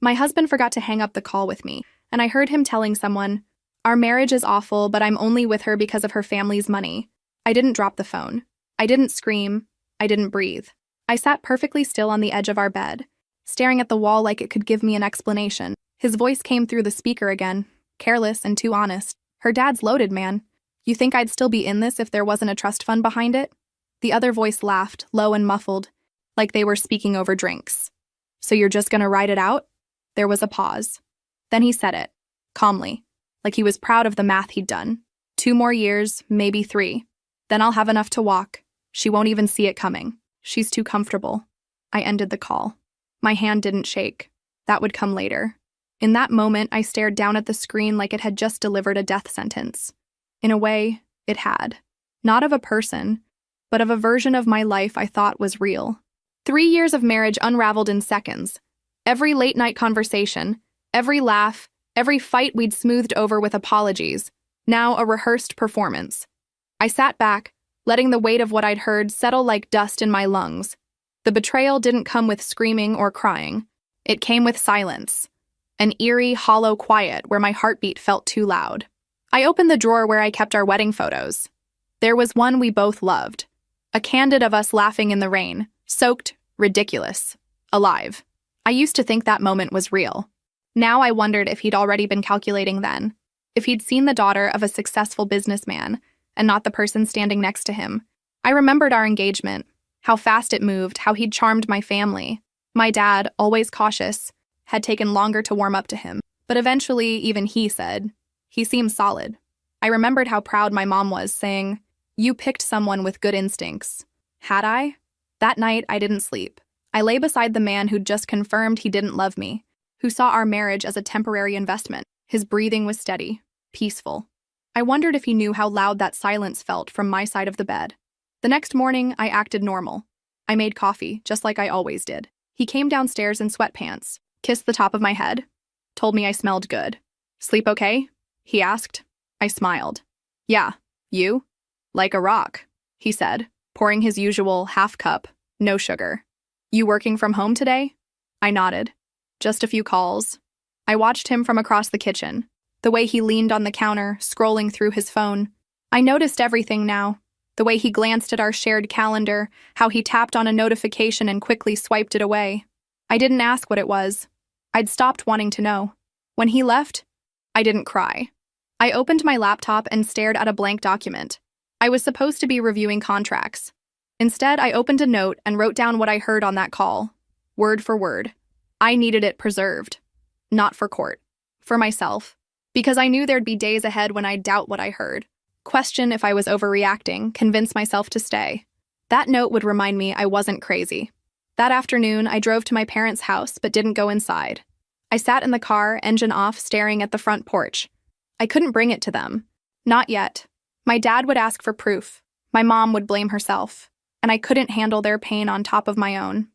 My husband forgot to hang up the call with me, and I heard him telling someone, "Our marriage is awful, but I'm only with her because of her family's money." I didn't drop the phone. I didn't scream. I didn't breathe. I sat perfectly still on the edge of our bed, staring at the wall like it could give me an explanation. His voice came through the speaker again, careless and too honest. "Her dad's loaded, man. You think I'd still be in this if there wasn't a trust fund behind it?" The other voice laughed, low and muffled, like they were speaking over drinks. "So you're just gonna ride it out?" There was a pause. Then he said it, calmly, like he was proud of the math he'd done. 2 more years, maybe 3. Then I'll have enough to walk. She won't even see it coming. She's too comfortable. I ended the call. My hand didn't shake. That would come later. In that moment, I stared down at the screen like it had just delivered a death sentence. In a way, it had. Not of a person, but of a version of my life I thought was real. 3 years of marriage unraveled in seconds. Every late-night conversation, every laugh, every fight we'd smoothed over with apologies, now a rehearsed performance. I sat back, letting the weight of what I'd heard settle like dust in my lungs. The betrayal didn't come with screaming or crying. It came with silence. An eerie, hollow quiet where my heartbeat felt too loud. I opened the drawer where I kept our wedding photos. There was one we both loved. A candid of us laughing in the rain, soaked, ridiculous, alive. I used to think that moment was real. Now I wondered if he'd already been calculating then. If he'd seen the daughter of a successful businessman and not the person standing next to him. I remembered our engagement, how fast it moved, how he'd charmed my family. My dad, always cautious, had taken longer to warm up to him. But eventually, even he said, "He seems solid." I remembered how proud my mom was, saying, "You picked someone with good instincts." Had I? That night, I didn't sleep. I lay beside the man who'd just confirmed he didn't love me, who saw our marriage as a temporary investment. His breathing was steady, peaceful. I wondered if he knew how loud that silence felt from my side of the bed. The next morning, I acted normal. I made coffee, just like I always did. He came downstairs in sweatpants, kissed the top of my head, told me I smelled good. "Sleep okay?" he asked. I smiled. "Yeah, you?" "Like a rock," he said, pouring his usual half cup, no sugar. "You working from home today?" I nodded. "Just a few calls." I watched him from across the kitchen, the way he leaned on the counter, scrolling through his phone. I noticed everything now. The way he glanced at our shared calendar, how he tapped on a notification and quickly swiped it away. I didn't ask what it was. I'd stopped wanting to know. When he left, I didn't cry. I opened my laptop and stared at a blank document. I was supposed to be reviewing contracts. Instead, I opened a note and wrote down what I heard on that call, word for word. I needed it preserved. Not for court. For myself. Because I knew there'd be days ahead when I'd doubt what I heard. Question if I was overreacting, convince myself to stay. That note would remind me I wasn't crazy. That afternoon, I drove to my parents' house but didn't go inside. I sat in the car, engine off, staring at the front porch. I couldn't bring it to them. Not yet. My dad would ask for proof. My mom would blame herself. And I couldn't handle their pain on top of my own.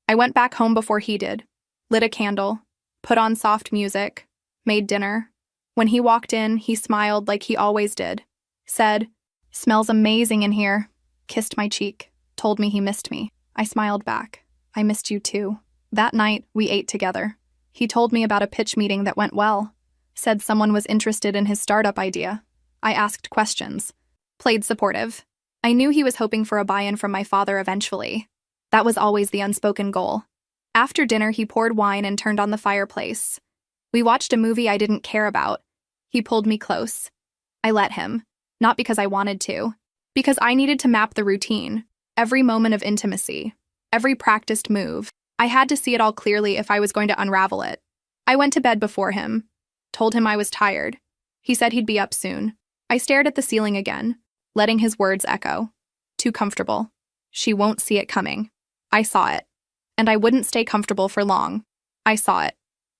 I went back home before he did. Lit a candle. Put on soft music. Made dinner. When he walked in, he smiled like he always did. Said, "Smells amazing in here." Kissed my cheek. Told me he missed me. I smiled back. "I missed you too." That night, we ate together. He told me about a pitch meeting that went well. Said someone was interested in his startup idea. I asked questions. Played supportive. I knew he was hoping for a buy-in from my father eventually. That was always the unspoken goal. After dinner, he poured wine and turned on the fireplace. We watched a movie I didn't care about. He pulled me close. I let him. Not because I wanted to. Because I needed to map the routine. Every moment of intimacy. Every practiced move. I had to see it all clearly if I was going to unravel it. I went to bed before him. Told him I was tired. He said he'd be up soon. I stared at the ceiling again, letting his words echo. Too comfortable. She won't see it coming. I saw it. And I wouldn't stay comfortable for long. I saw it.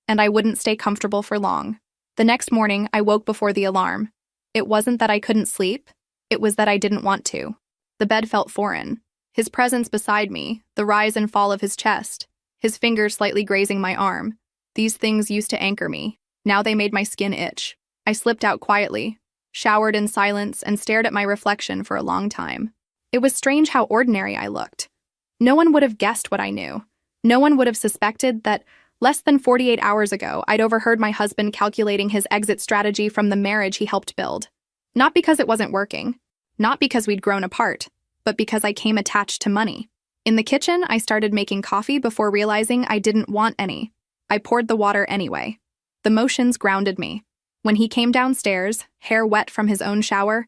And I wouldn't stay comfortable for long. The next morning, I woke before the alarm. It wasn't that I couldn't sleep. It was that I didn't want to. The bed felt foreign. His presence beside me, the rise and fall of his chest, his fingers slightly grazing my arm. These things used to anchor me. Now they made my skin itch. I slipped out quietly, showered in silence, and stared at my reflection for a long time. It was strange how ordinary I looked. No one would have guessed what I knew. No one would have suspected that Less than 48 hours ago, I'd overheard my husband calculating his exit strategy from the marriage he helped build. Not because it wasn't working, not because we'd grown apart, but because I came attached to money. In the kitchen, I started making coffee before realizing I didn't want any. I poured the water anyway. The motions grounded me. When he came downstairs, hair wet from his own shower,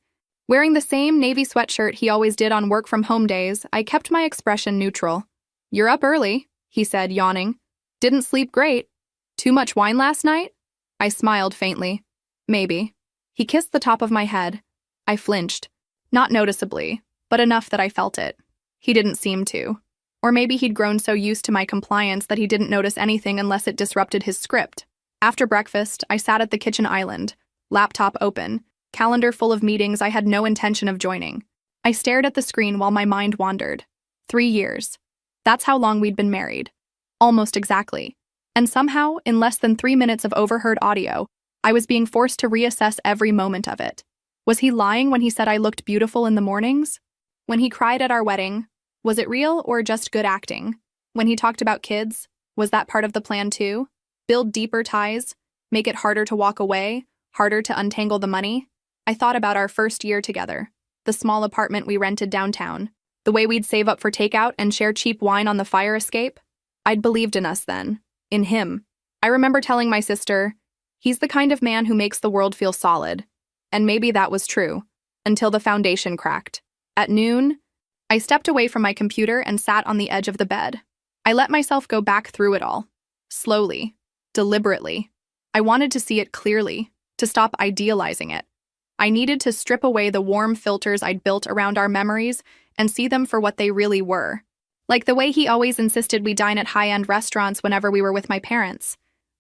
wearing the same navy sweatshirt he always did on work-from-home days, I kept my expression neutral. "You're up early," he said, yawning. "Didn't sleep great. Too much wine last night?" I smiled faintly. "Maybe." He kissed the top of my head. I flinched. Not noticeably, but enough that I felt it. He didn't seem to. Or maybe he'd grown so used to my compliance that he didn't notice anything unless it disrupted his script. After breakfast, I sat at the kitchen island, laptop open, calendar full of meetings I had no intention of joining. I stared at the screen while my mind wandered. 3 years. That's how long we'd been married. Almost exactly. And somehow, in less than 3 minutes of overheard audio, I was being forced to reassess every moment of it. Was he lying when he said I looked beautiful in the mornings? When he cried at our wedding, was it real or just good acting? When he talked about kids, was that part of the plan too? Build deeper ties? Make it harder to walk away? Harder to untangle the money? I thought about our first year together, the small apartment we rented downtown, the way we'd save up for takeout and share cheap wine on the fire escape. I'd believed in us then. In him. I remember telling my sister, "He's the kind of man who makes the world feel solid." And maybe that was true, until the foundation cracked. At noon, I stepped away from my computer and sat on the edge of the bed. I let myself go back through it all. Slowly. Deliberately. I wanted to see it clearly, to stop idealizing it. I needed to strip away the warm filters I'd built around our memories and see them for what they really were. Like the way he always insisted we dine at high-end restaurants whenever we were with my parents.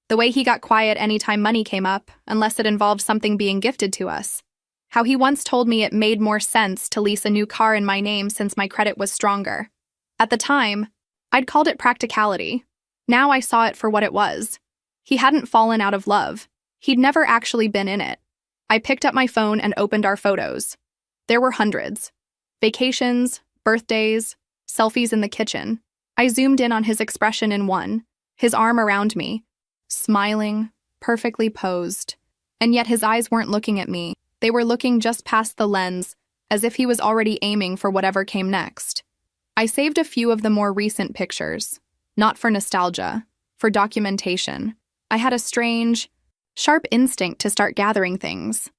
The way he got quiet anytime money came up, unless it involved something being gifted to us. How he once told me it made more sense to lease a new car in my name since my credit was stronger. At the time, I'd called it practicality. Now I saw it for what it was. He hadn't fallen out of love. He'd never actually been in it. I picked up my phone and opened our photos. There were hundreds. Vacations, birthdays, selfies in the kitchen. I zoomed in on his expression in one, his arm around me, smiling, perfectly posed. And yet his eyes weren't looking at me. They were looking just past the lens, as if he was already aiming for whatever came next. I saved a few of the more recent pictures. Not for nostalgia, for documentation. I had a strange, sharp instinct to start gathering things.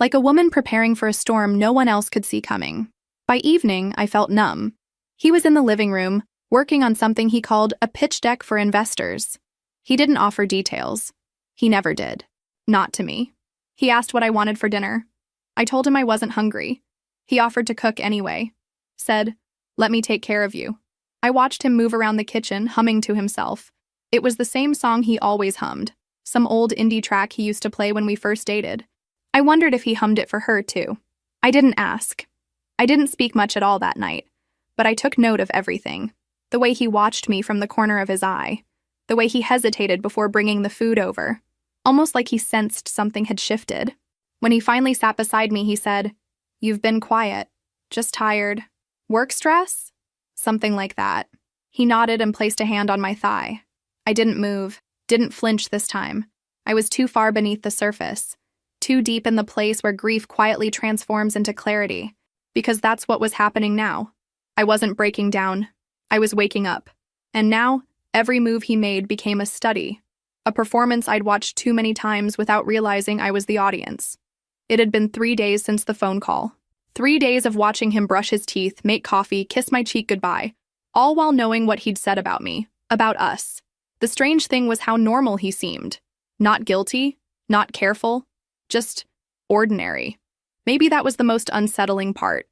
Like a woman preparing for a storm no one else could see coming. By evening, I felt numb. He was in the living room, working on something he called a pitch deck for investors. He didn't offer details. He never did. Not to me. He asked what I wanted for dinner. I told him I wasn't hungry. He offered to cook anyway. Said, "Let me take care of you." I watched him move around the kitchen, humming to himself. It was the same song he always hummed, some old indie track he used to play when we first dated. I wondered if he hummed it for her, too. I didn't ask. I didn't speak much at all that night, but I took note of everything. The way he watched me from the corner of his eye. The way he hesitated before bringing the food over. Almost like he sensed something had shifted. When he finally sat beside me, he said, "You've been quiet. Just tired. Work stress?" Something like that. He nodded and placed a hand on my thigh. I didn't move, didn't flinch this time. I was too far beneath the surface. Too deep in the place where grief quietly transforms into clarity. Because that's what was happening now. I wasn't breaking down. I was waking up. And now, every move he made became a study. A performance I'd watched too many times without realizing I was the audience. It had been 3 days since the phone call. 3 days of watching him brush his teeth, make coffee, kiss my cheek goodbye, all while knowing what he'd said about me, about us. The strange thing was how normal he seemed. Not guilty, not careful, just ordinary. Maybe that was the most unsettling part.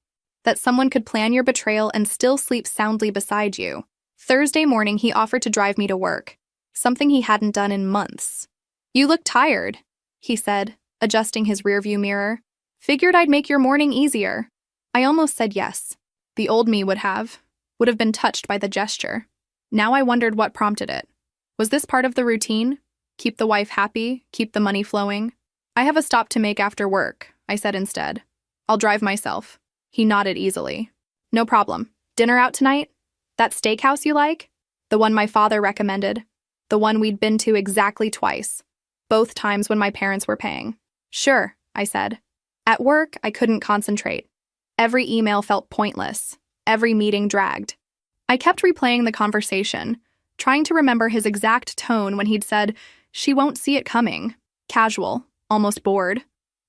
That someone could plan your betrayal and still sleep soundly beside you. Thursday morning, he offered to drive me to work. Something he hadn't done in months. "You look tired," he said, adjusting his rearview mirror. "Figured I'd make your morning easier." I almost said yes. The old me would have been touched by the gesture. Now I wondered what prompted it. Was this part of the routine? Keep the wife happy, keep the money flowing? "I have a stop to make after work," I said instead. "I'll drive myself." He nodded easily. "No problem. Dinner out tonight? That steakhouse you like? The one my father recommended?" the one we'd been to exactly twice, both times when my parents were paying. Sure, I said. At work, I couldn't concentrate. Every email felt pointless. Every meeting dragged. I kept replaying the conversation, trying to remember his exact tone when he'd said, "She won't see it coming." Casual, almost bored,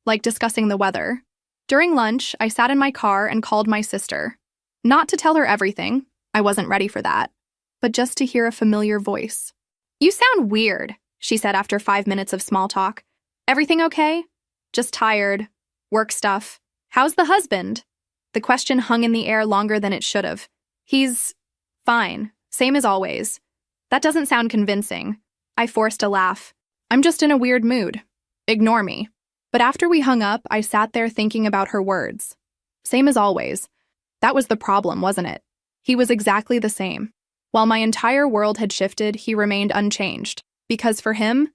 like discussing the weather. During lunch, I sat in my car and called my sister. Not to tell her everything, I wasn't ready for that, but just to hear a familiar voice. "You sound weird," she said after 5 minutes of small talk. "Everything okay?" "Just tired. Work stuff." "How's the husband?" The question hung in the air longer than it should have. "He's fine, same as always." That doesn't sound convincing. I forced a laugh. "I'm just in a weird mood. Ignore me." But after we hung up, I sat there thinking about her words. Same as always. That was the problem, wasn't it? He was exactly the same. While my entire world had shifted, he remained unchanged. Because for him,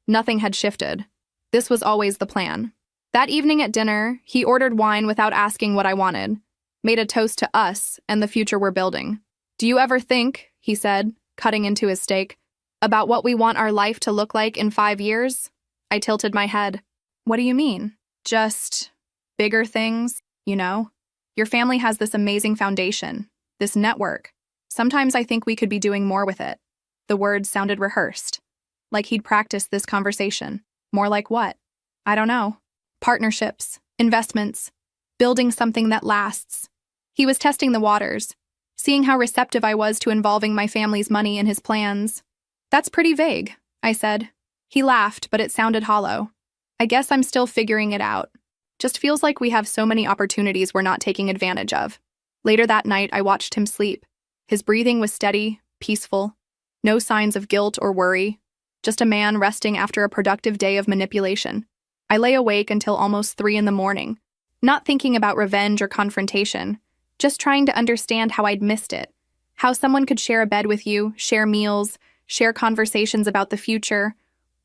nothing had shifted. This was always the plan. That evening at dinner, he ordered wine without asking what I wanted, made a toast to us and the future we're building. "Do you ever think," he said, cutting into his steak, "about what we want our life to look like in 5 years?" I tilted my head. "What do you mean?" "Just bigger things, you know? Your family has this amazing foundation, this network. Sometimes I think we could be doing more with it." The words sounded rehearsed, like he'd practiced this conversation. More like what? I don't know. Partnerships, investments, building something that lasts. He was testing the waters, seeing how receptive I was to involving my family's money in his plans. "That's pretty vague," I said. He laughed, but it sounded hollow. "I guess I'm still figuring it out. Just feels like we have so many opportunities we're not taking advantage of." Later that night, I watched him sleep. His breathing was steady, peaceful. No signs of guilt or worry. Just a man resting after a productive day of manipulation. I lay awake until almost 3 in the morning, not thinking about revenge or confrontation, just trying to understand how I'd missed it. How someone could share a bed with you, share meals, share conversations about the future,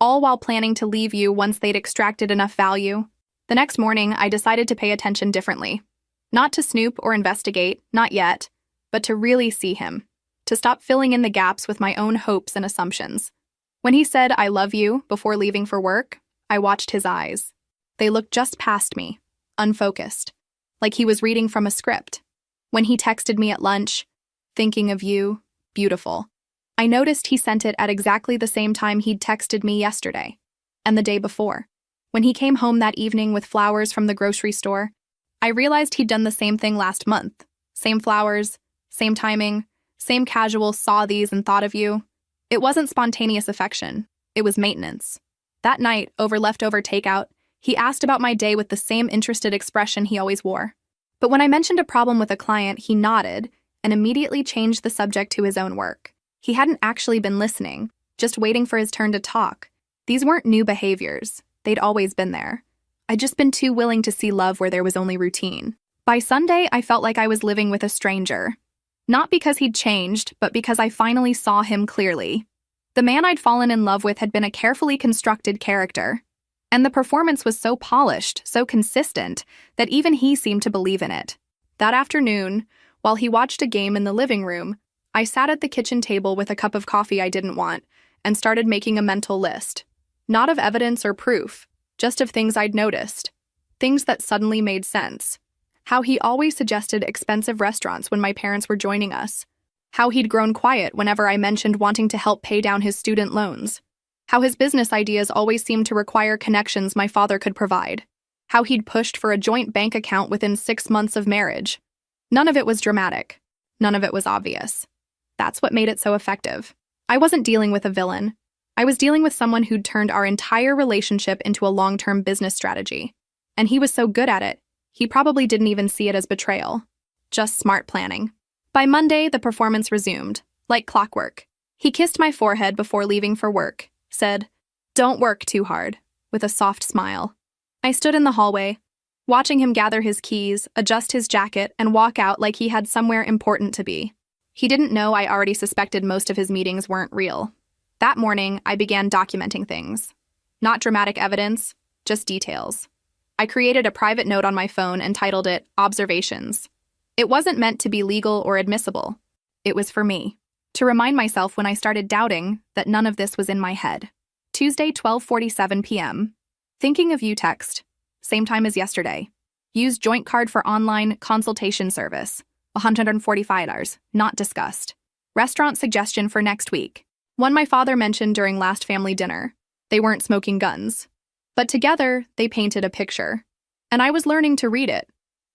all while planning to leave you once they'd extracted enough value. The next morning, I decided to pay attention differently. Not to snoop or investigate, not yet, but to really see him. To stop filling in the gaps with my own hopes and assumptions. When he said, "I love you," before leaving for work, I watched his eyes. They looked just past me, unfocused, like he was reading from a script. When he texted me at lunch, "Thinking of you, beautiful," I noticed he sent it at exactly the same time he'd texted me yesterday, and the day before. When he came home that evening with flowers from the grocery store, I realized he'd done the same thing last month. Same flowers, same timing, same casual "saw these and thought of you." It wasn't spontaneous affection, it was maintenance. That night, over leftover takeout, he asked about my day with the same interested expression he always wore. But when I mentioned a problem with a client, he nodded and immediately changed the subject to his own work. He hadn't actually been listening, just waiting for his turn to talk. These weren't new behaviors. They'd always been there. I'd just been too willing to see love where there was only routine. By Sunday, I felt like I was living with a stranger. Not because he'd changed, but because I finally saw him clearly. The man I'd fallen in love with had been a carefully constructed character. And the performance was so polished, so consistent, that even he seemed to believe in it. That afternoon, while he watched a game in the living room, I sat at the kitchen table with a cup of coffee I didn't want and started making a mental list. Not of evidence or proof, just of things I'd noticed. Things that suddenly made sense. How he always suggested expensive restaurants when my parents were joining us. How he'd grown quiet whenever I mentioned wanting to help pay down his student loans. How his business ideas always seemed to require connections my father could provide. How he'd pushed for a joint bank account within 6 months of marriage. None of it was dramatic. None of it was obvious. That's what made it so effective. I wasn't dealing with a villain. I was dealing with someone who'd turned our entire relationship into a long-term business strategy. And he was so good at it, he probably didn't even see it as betrayal. Just smart planning. By Monday, the performance resumed, like clockwork. He kissed my forehead before leaving for work, said, "Don't work too hard," with a soft smile. I stood in the hallway, watching him gather his keys, adjust his jacket, and walk out like he had somewhere important to be. He didn't know I already suspected most of his meetings weren't real. That morning, I began documenting things. Not dramatic evidence, just details. I created a private note on my phone and titled it Observations. It wasn't meant to be legal or admissible. It was for me. to remind myself when I started doubting that none of this was in my head. Tuesday, 12:47 p.m. Thinking of you text. Same time as yesterday. Use joint card for online consultation service. $145, not discussed. Restaurant suggestion for next week. One my father mentioned during last family dinner. They weren't smoking guns. But together, they painted a picture. And I was learning to read it.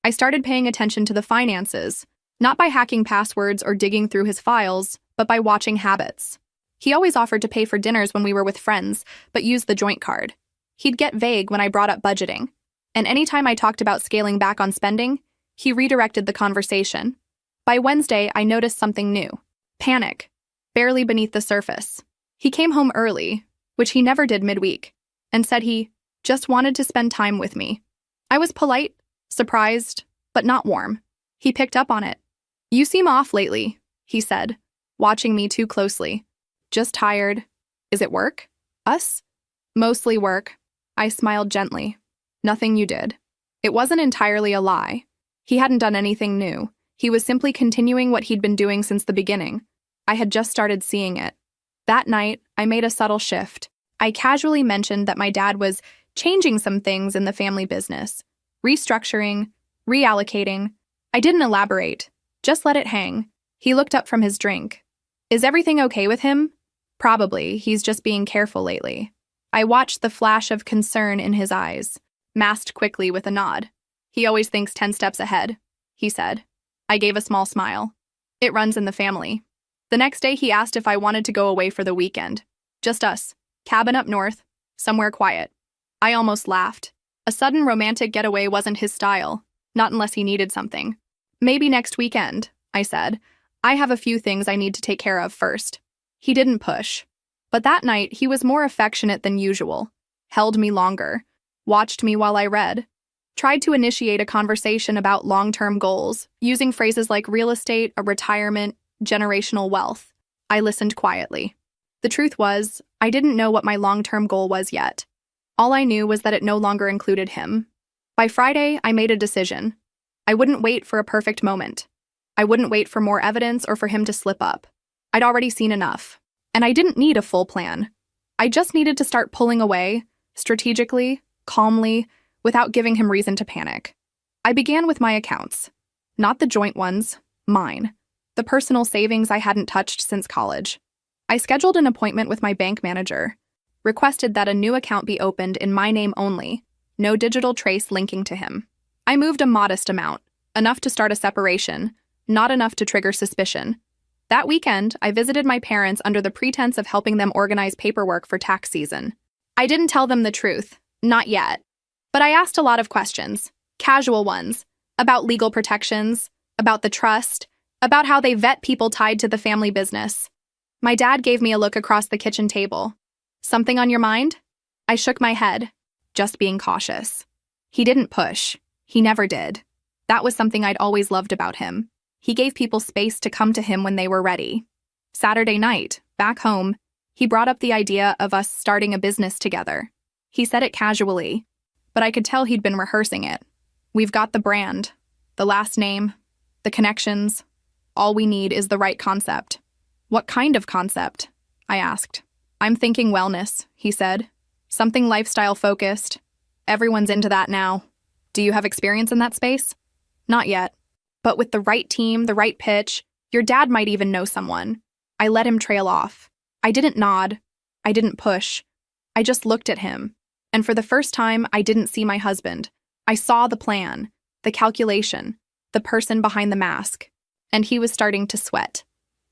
I started paying attention to the finances, not by hacking passwords or digging through his files, but by watching habits. He always offered to pay for dinners when we were with friends, but used the joint card. He'd get vague when I brought up budgeting. And anytime I talked about scaling back on spending, he redirected the conversation. By Wednesday, I noticed something new. Panic. Barely beneath the surface. He came home early, which he never did midweek, and said he just wanted to spend time with me. I was polite, surprised, but not warm. He picked up on it. You seem off lately, he said, watching me too closely. Just tired. Is it work? Us? Mostly work. I smiled gently. Nothing you did. It wasn't entirely a lie. He hadn't done anything new. He was simply continuing what he'd been doing since the beginning. I had just started seeing it. That night, I made a subtle shift. I casually mentioned that my dad was changing some things in the family business. Restructuring, reallocating. I didn't elaborate. Just let it hang. He looked up from his drink. Is everything okay with him? Probably. He's just being careful lately. I watched the flash of concern in his eyes, masked quickly with a nod. He always thinks 10 steps ahead, he said. I gave a small smile. It runs in the family. The next day he asked if I wanted to go away for the weekend. Just us. Cabin up north. Somewhere quiet. I almost laughed. A sudden romantic getaway wasn't his style, not unless he needed something. Maybe next weekend, I said. I have a few things I need to take care of first. He didn't push. But that night, he was more affectionate than usual, held me longer, watched me while I read, tried to initiate a conversation about long-term goals, using phrases like real estate, a retirement, generational wealth. I listened quietly. The truth was, I didn't know what my long-term goal was yet. All I knew was that it no longer included him. By Friday, I made a decision. I wouldn't wait for a perfect moment. I wouldn't wait for more evidence or for him to slip up. I'd already seen enough. And I didn't need a full plan. I just needed to start pulling away, strategically, calmly, without giving him reason to panic. I began with my accounts. Not the joint ones, mine. The personal savings I hadn't touched since college. I scheduled an appointment with my bank manager, requested that a new account be opened in my name only, no digital trace linking to him. I moved a modest amount, enough to start a separation, not enough to trigger suspicion. That weekend, I visited my parents under the pretense of helping them organize paperwork for tax season. I didn't tell them the truth, not yet. But I asked a lot of questions, casual ones, about legal protections, about the trust, about how they vet people tied to the family business. My dad gave me a look across the kitchen table. Something on your mind? I shook my head, just being cautious. He didn't push. He never did. That was something I'd always loved about him. He gave people space to come to him when they were ready. Saturday night, back home, he brought up the idea of us starting a business together. He said it casually, but I could tell he'd been rehearsing it. We've got the brand, the last name, the connections. All we need is the right concept. What kind of concept? I asked. I'm thinking wellness, he said. Something lifestyle-focused. Everyone's into that now. Do you have experience in that space? Not yet. But with the right team, the right pitch, your dad might even know someone. I let him trail off. I didn't nod. I didn't push. I just looked at him. And for the first time, I didn't see my husband. I saw the plan, the calculation, the person behind the mask. And he was starting to sweat.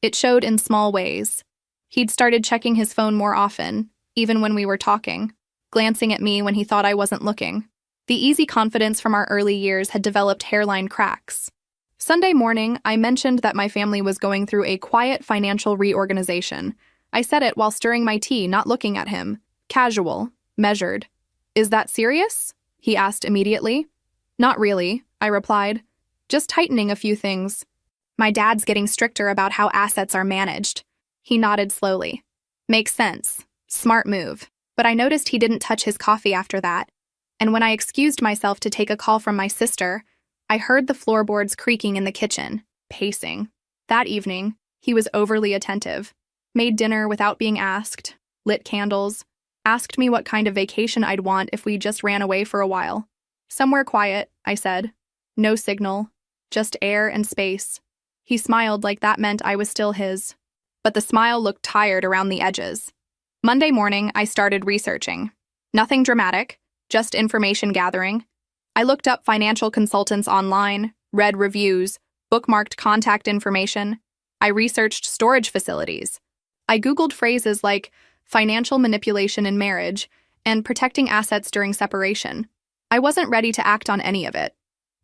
It showed in small ways. He'd started checking his phone more often, even when we were talking, glancing at me when he thought I wasn't looking. The easy confidence from our early years had developed hairline cracks. Sunday morning, I mentioned that my family was going through a quiet financial reorganization. I said it while stirring my tea, not looking at him. Casual, measured. Is that serious? He asked immediately. Not really, I replied. Just tightening a few things. My dad's getting stricter about how assets are managed. He nodded slowly. Makes sense. Smart move. But I noticed he didn't touch his coffee after that. And when I excused myself to take a call from my sister, I heard the floorboards creaking in the kitchen, pacing. That evening, He was overly attentive, made dinner without being asked, lit candles, asked me what kind of vacation I'd want if we just ran away for a while. Somewhere quiet, I said. No signal, just air and space. He smiled like that meant I was still his. But the smile looked tired around the edges. Monday morning, I started researching. Nothing dramatic, just information gathering. I looked up financial consultants online, read reviews, bookmarked contact information. I researched storage facilities. I Googled phrases like financial manipulation in marriage and protecting assets during separation. I wasn't ready to act on any of it,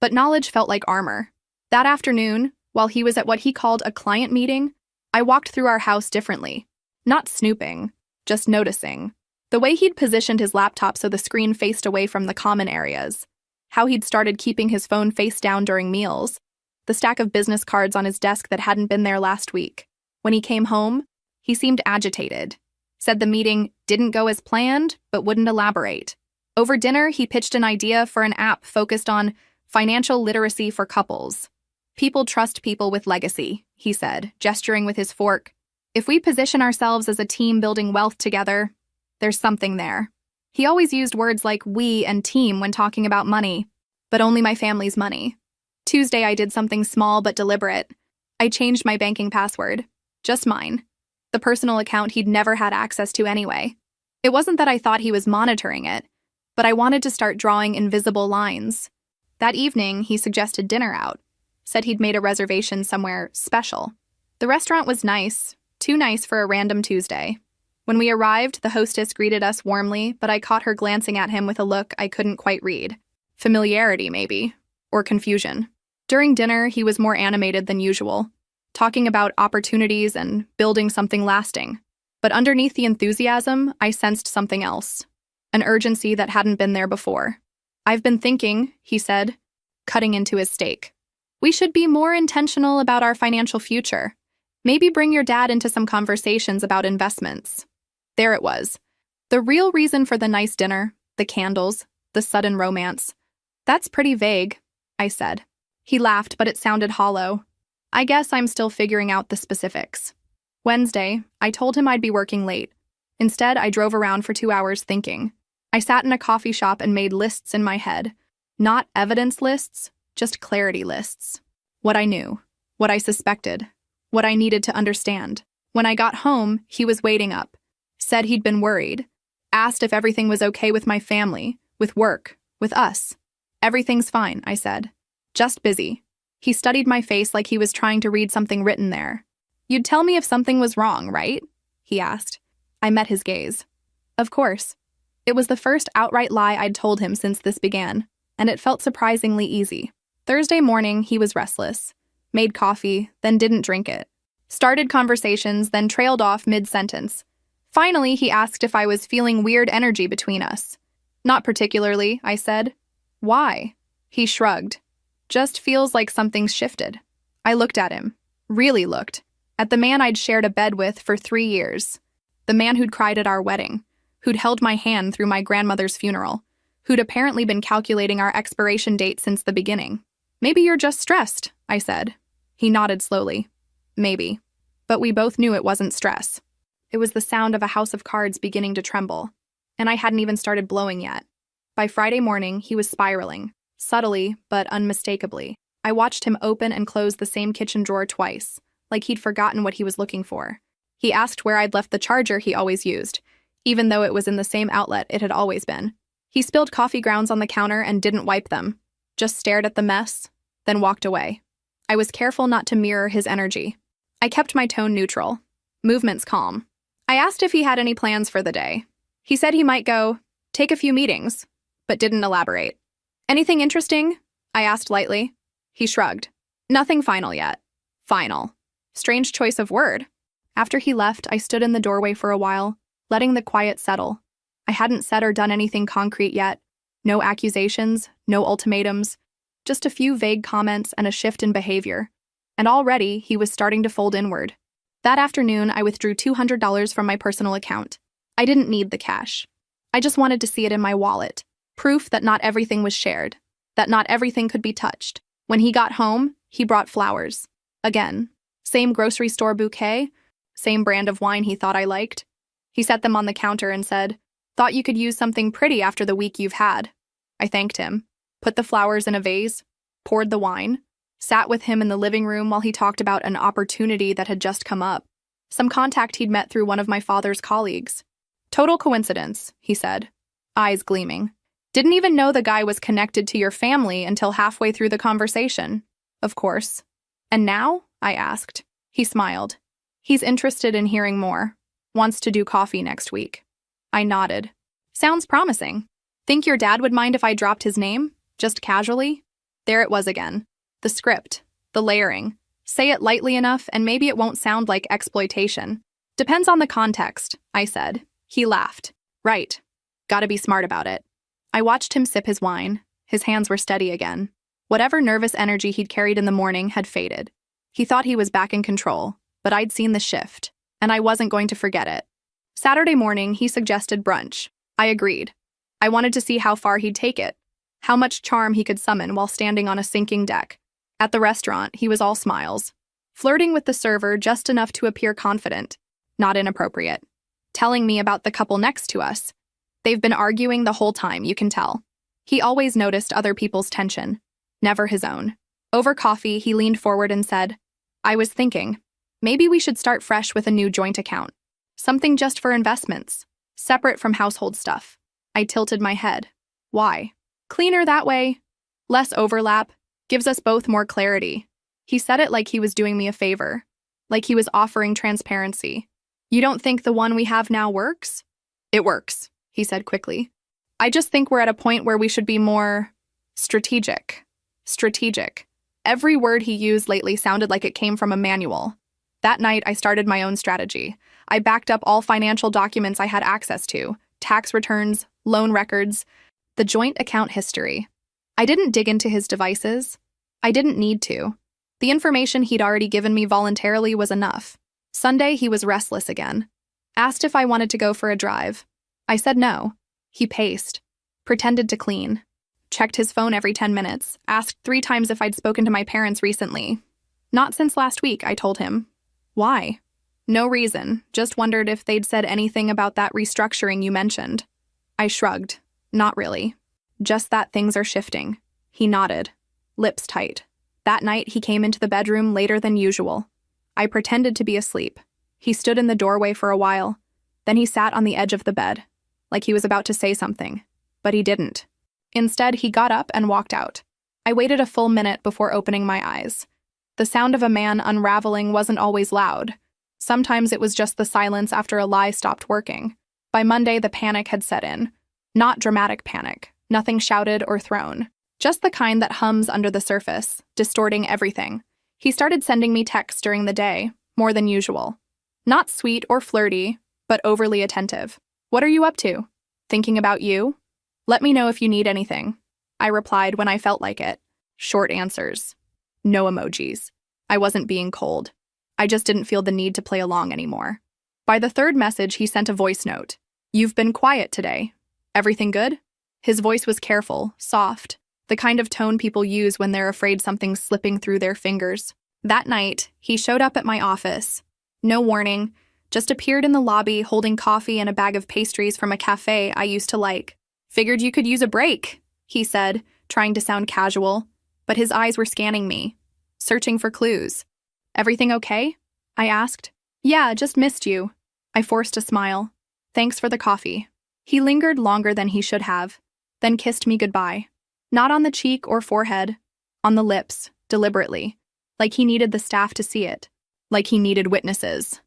but knowledge felt like armor. That afternoon, while he was at what he called a client meeting, I walked through our house differently. Not snooping, just noticing. The way he'd positioned his laptop so the screen faced away from the common areas. How he'd started keeping his phone face down during meals. The stack of business cards on his desk that hadn't been there last week. When he came home, he seemed agitated. Said the meeting didn't go as planned, but wouldn't elaborate. Over dinner, he pitched an idea for an app focused on financial literacy for couples. People trust people with legacy, he said, gesturing with his fork. If we position ourselves as a team building wealth together, there's something there. He always used words like we and team when talking about money, but only my family's money. Tuesday, I did something small but deliberate. I changed my banking password. Just mine. The personal account he'd never had access to anyway. It wasn't that I thought he was monitoring it, but I wanted to start drawing invisible lines. That evening, he suggested dinner out. Said he'd made a reservation somewhere special. The restaurant was nice, too nice for a random Tuesday. When we arrived, the hostess greeted us warmly, but I caught her glancing at him with a look I couldn't quite read. Familiarity, maybe. Or confusion. During dinner, he was more animated than usual, talking about opportunities and building something lasting. But underneath the enthusiasm, I sensed something else. An urgency that hadn't been there before. I've been thinking, he said, cutting into his steak. We should be more intentional about our financial future. Maybe bring your dad into some conversations about investments. There it was. The real reason for the nice dinner, the candles, the sudden romance. That's pretty vague, I said. He laughed, but it sounded hollow. I guess I'm still figuring out the specifics. Wednesday, I told him I'd be working late. Instead, I drove around for 2 hours thinking. I sat in a coffee shop and made lists in my head. Not evidence lists, just clarity lists. What I knew, what I suspected, what I needed to understand. When I got home, he was waiting up. Said he'd been worried. Asked if everything was okay with my family, with work, with us. Everything's fine, I said. Just busy. He studied my face like he was trying to read something written there. You'd tell me if something was wrong, right? He asked. I met his gaze. Of course. It was the first outright lie I'd told him since this began, and it felt surprisingly easy. Thursday morning, he was restless. Made coffee, then didn't drink it. Started conversations, then trailed off mid-sentence. Finally, he asked if I was feeling weird energy between us. Not particularly, I said. Why? He shrugged. Just feels like something's shifted. I looked at him. Really looked. At the man I'd shared a bed with for 3 years. The man who'd cried at our wedding. Who'd held my hand through my grandmother's funeral. Who'd apparently been calculating our expiration date since the beginning. Maybe you're just stressed, I said. He nodded slowly. Maybe. But we both knew it wasn't stress. It was the sound of a house of cards beginning to tremble. And I hadn't even started blowing yet. By Friday morning, he was spiraling. Subtly, but unmistakably. I watched him open and close the same kitchen drawer twice, like he'd forgotten what he was looking for. He asked where I'd left the charger he always used, even though it was in the same outlet it had always been. He spilled coffee grounds on the counter and didn't wipe them, just stared at the mess, then walked away. I was careful not to mirror his energy. I kept my tone neutral, movements calm. I asked if he had any plans for the day. He said he might go, take a few meetings, but didn't elaborate. Anything interesting? I asked lightly. He shrugged. Nothing final yet. Final. Strange choice of word. After he left, I stood in the doorway for a while, letting the quiet settle. I hadn't said or done anything concrete yet. No accusations, no ultimatums, just a few vague comments and a shift in behavior. And already, he was starting to fold inward. That afternoon, I withdrew $200 from my personal account. I didn't need the cash. I just wanted to see it in my wallet. Proof that not everything was shared, that not everything could be touched. When he got home, he brought flowers. Again. Same grocery store bouquet, same brand of wine he thought I liked. He set them on the counter and said, "Thought you could use something pretty after the week you've had." I thanked him, put the flowers in a vase, poured the wine, sat with him in the living room while he talked about an opportunity that had just come up, some contact he'd met through one of my father's colleagues. "Total coincidence," he said, eyes gleaming. "Didn't even know the guy was connected to your family until halfway through the conversation." Of course. "And now?" I asked. He smiled. "He's interested in hearing more. Wants to do coffee next week." I nodded. "Sounds promising. Think your dad would mind if I dropped his name? Just casually?" There it was again. The script. The layering. Say it lightly enough and maybe it won't sound like exploitation. "Depends on the context," I said. He laughed. "Right. Gotta be smart about it." I watched him sip his wine. His hands were steady again. Whatever nervous energy he'd carried in the morning had faded. He thought he was back in control, but I'd seen the shift, and I wasn't going to forget it. Saturday morning, he suggested brunch. I agreed. I wanted to see how far he'd take it, how much charm he could summon while standing on a sinking deck. At the restaurant, he was all smiles, flirting with the server just enough to appear confident, not inappropriate, telling me about the couple next to us. They've been arguing the whole time, you can tell. He always noticed other people's tension, never his own. Over coffee, he leaned forward and said, "I was thinking, maybe we should start fresh with a new joint account. Something just for investments, separate from household stuff." I tilted my head. "Why?" "Cleaner that way. Less overlap. Gives us both more clarity." He said it like he was doing me a favor, like he was offering transparency. "You don't think the one we have now works?" "It works," he said quickly. "I just think we're at a point where we should be more strategic." Strategic. Every word he used lately sounded like it came from a manual. That night, I started my own strategy. I backed up all financial documents I had access to, tax returns, loan records, the joint account history. I didn't dig into his devices. I didn't need to. The information he'd already given me voluntarily was enough. Sunday, he was restless again. Asked if I wanted to go for a drive. I said no. He paced, pretended to clean, checked his phone every 10 minutes, asked 3 times if I'd spoken to my parents recently. "Not since last week," I told him. "Why?" "No reason, just wondered if they'd said anything about that restructuring you mentioned." I shrugged. "Not really. Just that things are shifting." He nodded, lips tight. That night, he came into the bedroom later than usual. I pretended to be asleep. He stood in the doorway for a while. Then he sat on the edge of the bed, like he was about to say something, but he didn't. Instead, he got up and walked out. I waited a full minute before opening my eyes. The sound of a man unraveling wasn't always loud. Sometimes it was just the silence after a lie stopped working. By Monday, the panic had set in. Not dramatic panic, nothing shouted or thrown. Just the kind that hums under the surface, distorting everything. He started sending me texts during the day, more than usual. Not sweet or flirty, but overly attentive. "What are you up to?" "Thinking about you?" "Let me know if you need anything." I replied when I felt like it. Short answers. No emojis. I wasn't being cold. I just didn't feel the need to play along anymore. By the 3rd message, he sent a voice note. "You've been quiet today. Everything good?" His voice was careful, soft, the kind of tone people use when they're afraid something's slipping through their fingers. That night, he showed up at my office. No warning, just appeared in the lobby holding coffee and a bag of pastries from a cafe I used to like. "Figured you could use a break," he said, trying to sound casual, but his eyes were scanning me, searching for clues. "Everything okay?" I asked. "Yeah, just missed you." I forced a smile. "Thanks for the coffee." He lingered longer than he should have, then kissed me goodbye. Not on the cheek or forehead, on the lips, deliberately, like he needed the staff to see it, like he needed witnesses.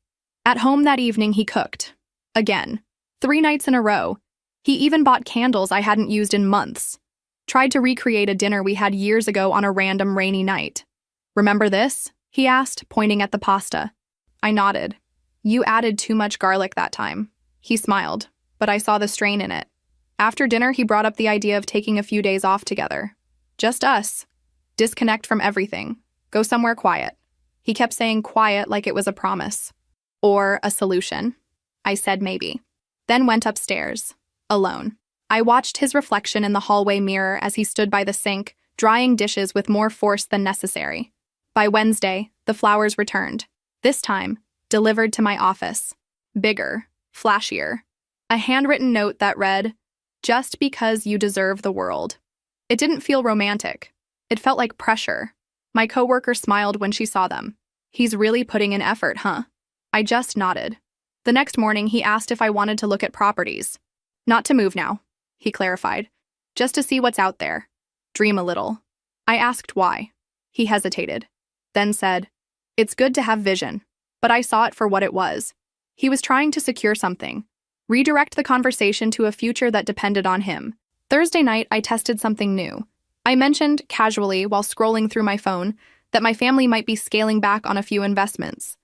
At home that evening, he cooked. Again. 3 nights in a row. He even bought candles I hadn't used in months. Tried to recreate a dinner we had years ago on a random rainy night. "Remember this?" he asked, pointing at the pasta. I nodded. "You added too much garlic that time." He smiled, but I saw the strain in it. After dinner, he brought up the idea of taking a few days off together. Just us. Disconnect from everything. Go somewhere quiet. He kept saying quiet like it was a promise. Or a solution. I said maybe. Then went upstairs. Alone. I watched his reflection in the hallway mirror as he stood by the sink, drying dishes with more force than necessary. By Wednesday, the flowers returned. This time, delivered to my office. Bigger, flashier. A handwritten note that read, "Just because you deserve the world." It didn't feel romantic. It felt like pressure. My coworker smiled when she saw them. "He's really putting in effort, huh?" I just nodded. The next morning, he asked if I wanted to look at properties. "Not to move now," he clarified. "Just to see what's out there. Dream a little." I asked why. He hesitated, then said, "It's good to have vision." But I saw it for what it was. He was trying to secure something, redirect the conversation to a future that depended on him. Thursday night, I tested something new. I mentioned, casually while scrolling through my phone, that my family might be scaling back on a few investments,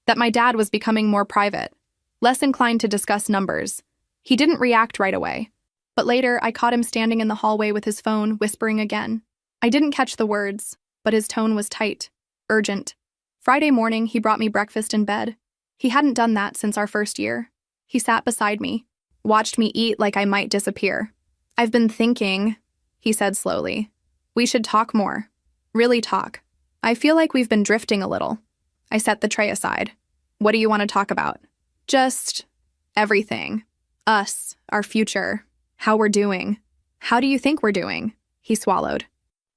that my dad was becoming more private, less inclined to discuss numbers. He didn't react right away. But later, I caught him standing in the hallway with his phone, whispering again. I didn't catch the words, but his tone was tight, urgent. Friday morning, he brought me breakfast in bed. He hadn't done that since our first year. He sat beside me, watched me eat like I might disappear. "I've been thinking," he said slowly. "We should talk more. Really talk. I feel like we've been drifting a little." I set the tray aside. "What do you want to talk about?" "Just everything. Us, our future, how we're doing." "How do you think we're doing?" He swallowed.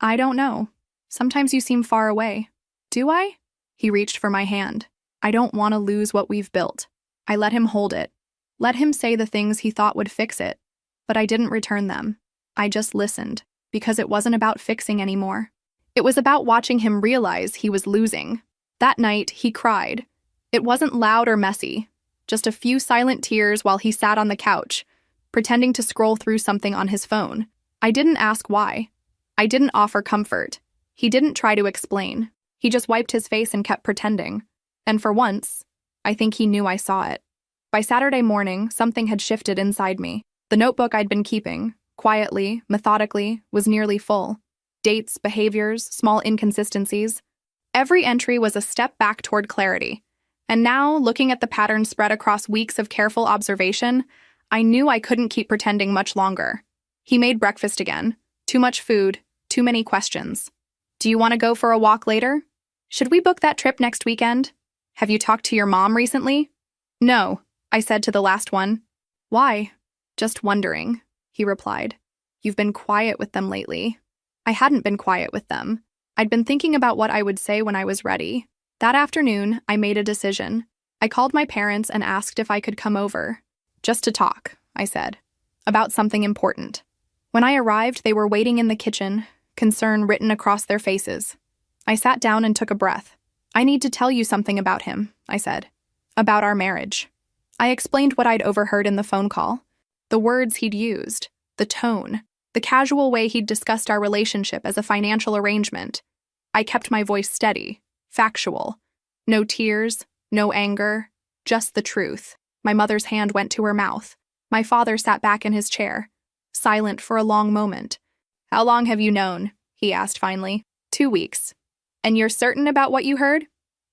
"I don't know. Sometimes you seem far away." "Do I?" He reached for my hand. "I don't want to lose what we've built." I let him hold it. Let him say the things he thought would fix it. But I didn't return them. I just listened, because it wasn't about fixing anymore. It was about watching him realize he was losing. That night, he cried. It wasn't loud or messy, just a few silent tears while he sat on the couch, pretending to scroll through something on his phone. I didn't ask why. I didn't offer comfort. He didn't try to explain. He just wiped his face and kept pretending. And for once, I think he knew I saw it. By Saturday morning, something had shifted inside me. The notebook I'd been keeping, quietly, methodically, was nearly full. Dates, behaviors, small inconsistencies. Every entry was a step back toward clarity. And now, looking at the pattern spread across weeks of careful observation, I knew I couldn't keep pretending much longer. He made breakfast again. Too much food, too many questions. "Do you want to go for a walk later? Should we book that trip next weekend? Have you talked to your mom recently?" "No," I said to the last one. "Why?" "Just wondering," he replied. "You've been quiet with them lately." I hadn't been quiet with them. I'd been thinking about what I would say when I was ready. That afternoon, I made a decision. I called my parents and asked if I could come over. "Just to talk," I said, "about something important." When I arrived, they were waiting in the kitchen, concern written across their faces. I sat down and took a breath. "I need to tell you something about him," I said. "About our marriage." I explained what I'd overheard in the phone call. The words he'd used, the tone, the casual way he'd discussed our relationship as a financial arrangement. I kept my voice steady, factual. No tears, no anger, just the truth. My mother's hand went to her mouth. My father sat back in his chair, silent for a long moment. "How long have you known?" he asked finally. 2 weeks. "And you're certain about what you heard?"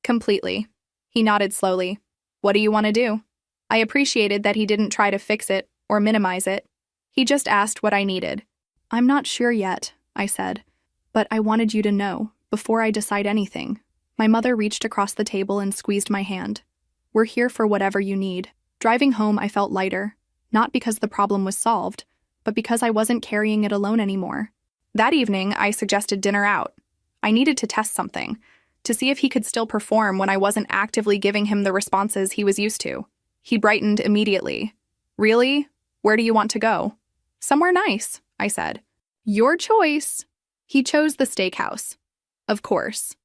"Completely." He nodded slowly. "What do you want to do?" I appreciated that he didn't try to fix it or minimize it. He just asked what I needed. "I'm not sure yet," I said, "but I wanted you to know before I decide anything." My mother reached across the table and squeezed my hand. "We're here for whatever you need." Driving home, I felt lighter, not because the problem was solved, but because I wasn't carrying it alone anymore. That evening, I suggested dinner out. I needed to test something, to see if he could still perform when I wasn't actively giving him the responses he was used to. He brightened immediately. "Really? Where do you want to go?" "Somewhere nice," I said. "Your choice." He chose the steakhouse. Of course.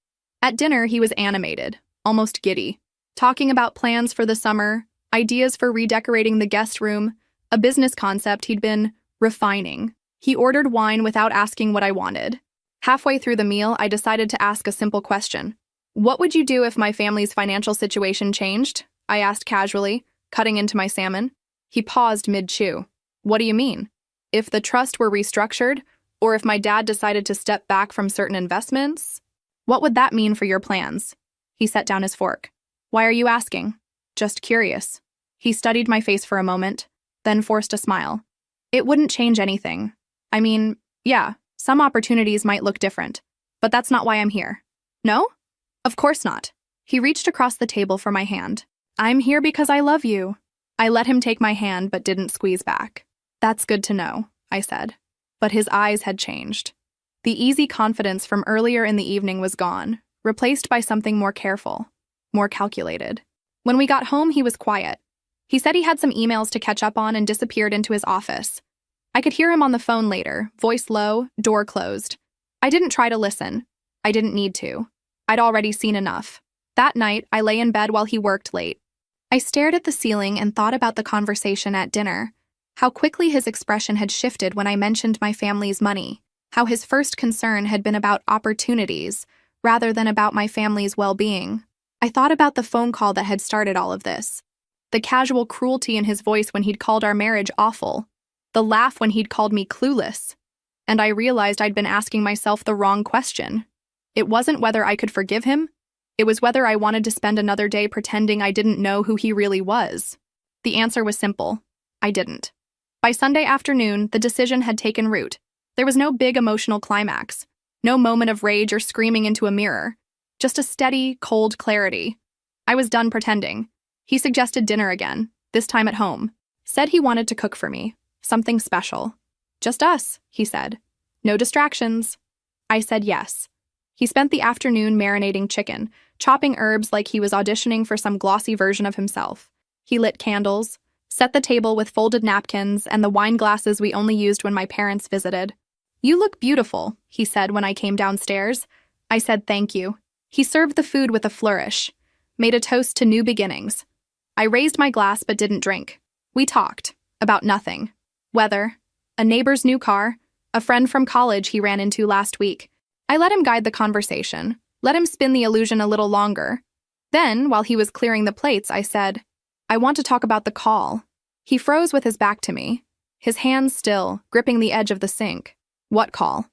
At dinner, he was animated, almost giddy, talking about plans for the summer, ideas for redecorating the guest room, a business concept he'd been refining. He ordered wine without asking what I wanted. Halfway through the meal, I decided to ask a simple question. "What would you do if my family's financial situation changed?" I asked casually, cutting into my salmon. He paused mid-chew. "What do you mean? If the trust were restructured, or if my dad decided to step back from certain investments? What would that mean for your plans?" He set down his fork. "Why are you asking?" "Just curious." He studied my face for a moment, then forced a smile. "It wouldn't change anything. I mean, yeah, some opportunities might look different, but that's not why I'm here." "No?" Of course not. He reached across the table for my hand. I'm here because I love you. I let him take my hand but didn't squeeze back. That's good to know, I said. But his eyes had changed. The easy confidence from earlier in the evening was gone, replaced by something more careful, more calculated. When we got home, he was quiet. He said he had some emails to catch up on and disappeared into his office. I could hear him on the phone later, voice low, door closed. I didn't try to listen. I didn't need to. I'd already seen enough. That night, I lay in bed while he worked late. I stared at the ceiling and thought about the conversation at dinner, how quickly his expression had shifted when I mentioned my family's money, how his first concern had been about opportunities rather than about my family's well-being. I thought about the phone call that had started all of this, the casual cruelty in his voice when he'd called our marriage awful, the laugh when he'd called me clueless, and I realized I'd been asking myself the wrong question. It wasn't whether I could forgive him. It was whether I wanted to spend another day pretending I didn't know who he really was. The answer was simple. I didn't. By Sunday afternoon, the decision had taken root. There was no big emotional climax, no moment of rage or screaming into a mirror, just a steady, cold clarity. I was done pretending. He suggested dinner again, this time at home. Said he wanted to cook for me, something special. Just us, he said. No distractions. I said yes. He spent the afternoon marinating chicken, chopping herbs like he was auditioning for some glossy version of himself. He lit candles, set the table with folded napkins and the wine glasses we only used when my parents visited. You look beautiful, he said when I came downstairs. I said thank you. He served the food with a flourish, made a toast to new beginnings. I raised my glass but didn't drink. We talked about nothing. Weather, a neighbor's new car, a friend from college he ran into last week. I let him guide the conversation, let him spin the illusion a little longer. Then, while he was clearing the plates, I said, I want to talk about the call. He froze with his back to me, his hands still, gripping the edge of the sink. What call?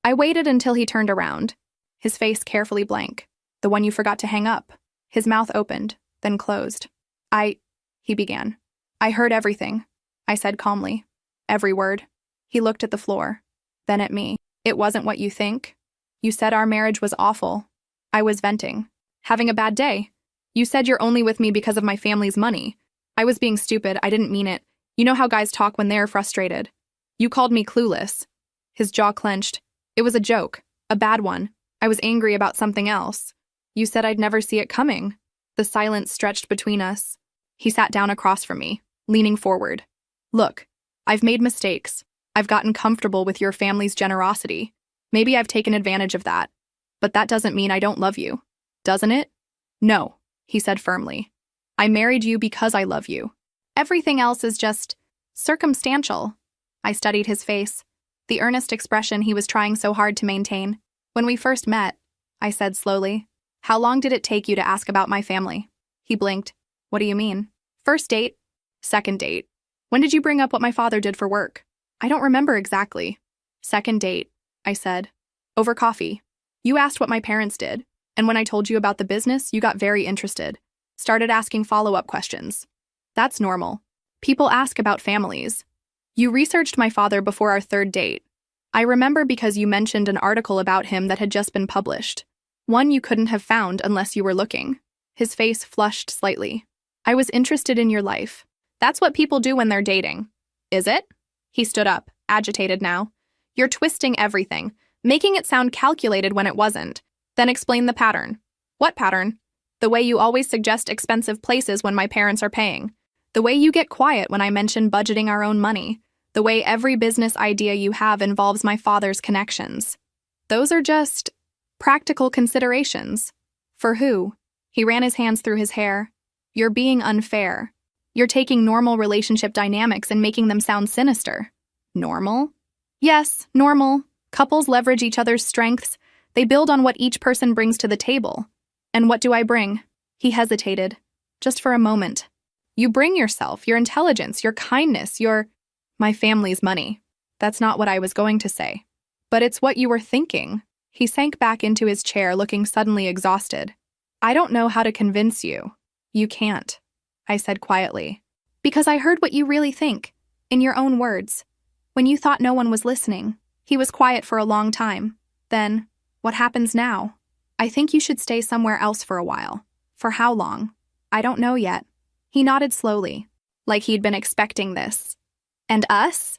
I waited until he turned around, his face carefully blank. The one you forgot to hang up. His mouth opened, then closed. He began. I heard everything, I said calmly. Every word. He looked at the floor, then at me. It wasn't what you think. You said our marriage was awful. I was venting. Having a bad day. You said you're only with me because of my family's money. I was being stupid, I didn't mean it. You know how guys talk when they're frustrated. You called me clueless. His jaw clenched. It was a joke, a bad one. I was angry about something else. You said I'd never see it coming. The silence stretched between us. He sat down across from me, leaning forward. Look, I've made mistakes. I've gotten comfortable with your family's generosity. Maybe I've taken advantage of that. But that doesn't mean I don't love you. Doesn't it? No, he said firmly. I married you because I love you. Everything else is just circumstantial. I studied his face, the earnest expression he was trying so hard to maintain. When we first met, I said slowly, how long did it take you to ask about my family? He blinked. What do you mean? First date? Second date. When did you bring up what my father did for work? I don't remember exactly. Second date, I said. Over coffee. You asked what my parents did, and when I told you about the business, you got very interested. Started asking follow-up questions. That's normal. People ask about families. You researched my father before our third date. I remember because you mentioned an article about him that had just been published. One you couldn't have found unless you were looking. His face flushed slightly. I was interested in your life. That's what people do when they're dating. Is it? He stood up, agitated now. You're twisting everything, making it sound calculated when it wasn't. Then explain the pattern. What pattern? The way you always suggest expensive places when my parents are paying. The way you get quiet when I mention budgeting our own money. The way every business idea you have involves my father's connections. Those are just practical considerations. For who? He ran his hands through his hair. You're being unfair. You're taking normal relationship dynamics and making them sound sinister. Normal? Yes, normal. Couples leverage each other's strengths. They build on what each person brings to the table. And what do I bring? He hesitated, just for a moment. You bring yourself, your intelligence, your kindness, my family's money. That's not what I was going to say. But it's what you were thinking. He sank back into his chair, looking suddenly exhausted. I don't know how to convince you. You can't, I said quietly. Because I heard what you really think, in your own words. When you thought no one was listening, he was quiet for a long time. Then, what happens now? I think you should stay somewhere else for a while. For how long? I don't know yet. He nodded slowly, like he'd been expecting this. And us?